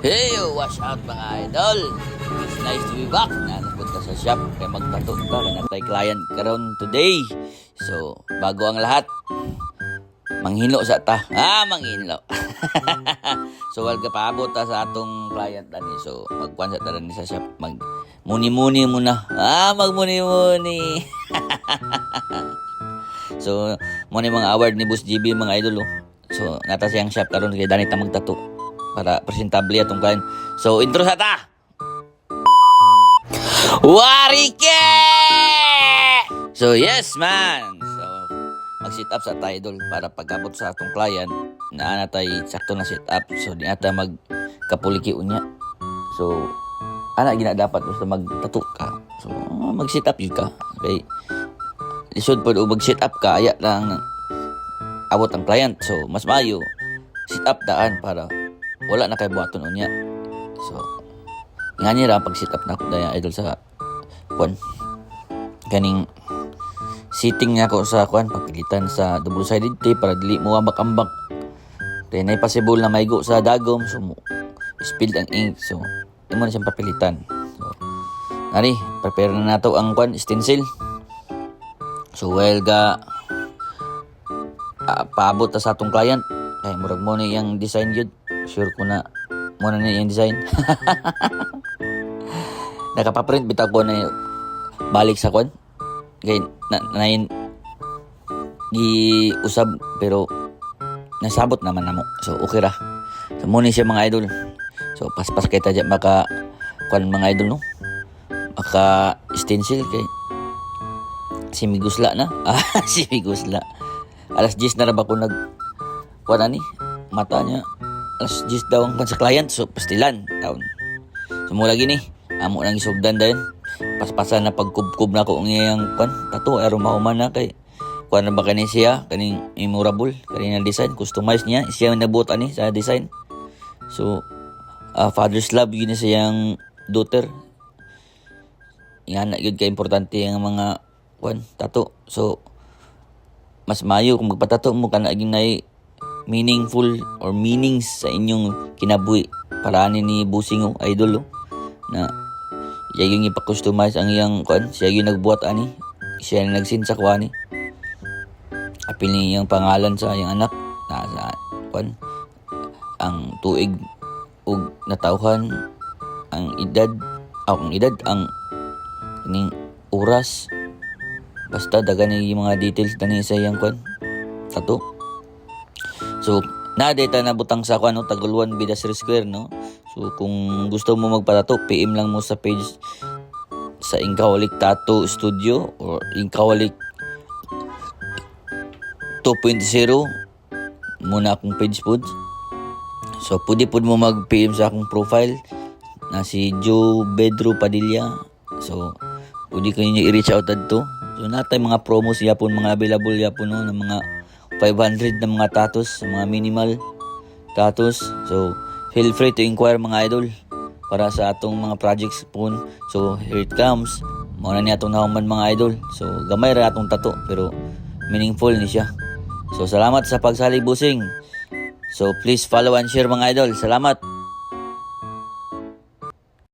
Hey, what's up mga idol? It's nice to be back. Napunta sa shop kaya magtato ka na natay client karon today. So, bago ang lahat, manghino sa ta. Manghino. So, wag ka paabot sa atong client ani. So, magkuan sa taran ni sa shop. Mag muni-muni muna. Magmuni-muni. So, muna mga award ni Boss GB mga idol. So, nata siyang shop karon kay dani ta magtato para presentable atong kain. So, intro sa ta! Warike! So, yes man! So, mag-sit up sa ta, idol, para pagkabot sa atong client, na natay sakto na sit up. So, di nata magkapuliki unya. So, gina dapat basta magtato ka. So, mag-sit up yun ka. Okay? Lisod pa mag-sit up ka, aya lang abot ang client. So, mas maayo, sit up daan para wala na kay buhaton unya. So, nga niya ra pag sit up na ako daya idol sa kwan. Ganing sitting niya ako sa kwan, papilitan sa double sided tape para dili mo ambak-ambak. Then ay possible na maigo sa dagom, so spilled ang ink. So, imo na siyang papilitan. So, ari, prepare na nato ang kwan stencil. So, well ga paabot ta sa atong client. Kaya murag mo na yung design yun. Sure ko na muna na yung design. Nakapaprint bitaw ko na balik sa kwan. Kaya na giusab pero nasabot naman na mo. So okay ra. So muna siya mga idol. So paspas kay tadya maka kwan mga idol no. Maka stencil kay si Migusla na. Si Migusla. Alas 10 na ra ba ko nag kwan ani mata niya. Alas 10 daw ang sa client. So pastilan taon. So mula gini amo nang isugdan dayon. Paspasan na pagkubkub na ko ang iyang kwan tato aron mahuman na kay kwan na ba kani siya kaning memorable kaning design customize niya siya nabuot ani sa design. So father's love yun sa iyang daughter. Yan na yun ka importante ang mga kwan tato. So mas mayo kung magpatato mo kana ginay meaningful or meanings sa inyong kinabuhi para ni Busing idol na siya yung ipa-customize ang iyang kwan. Siya yung nagbuhat ani. Siya yung nagsinsa ko ani. Apil niya yung pangalan sa iyang anak. Nasa kwan. Ang tuig ug natauhan. Ang edad. Ang kaning oras. Basta dagan yung mga details dani sa iyang kwan. Tato. So, data na butang sa kwan, no? Taguluan Bidasri Square, no? So, kung gusto mo magpatato, PM lang mo sa page sa Inkawalik Tattoo Studio or Inkawalik 2.0 muna akong page po. So, pwede po mo mag-PM sa akong profile na si Joe Bedro Padilla. So, pwede kayo nyo i-reach out adto. So, natay mga promos yapon, mga available yapon, no? Ng mga 500 na mga tattoos, mga minimal tattoos. So, feel free to inquire mga idol para sa atong mga projects po. So, here it comes. Muna niya itong nahuman mga idol. So, gamay ra atong tato pero meaningful ni siya. So, salamat sa pagsali Busing. So, please follow and share mga idol. Salamat.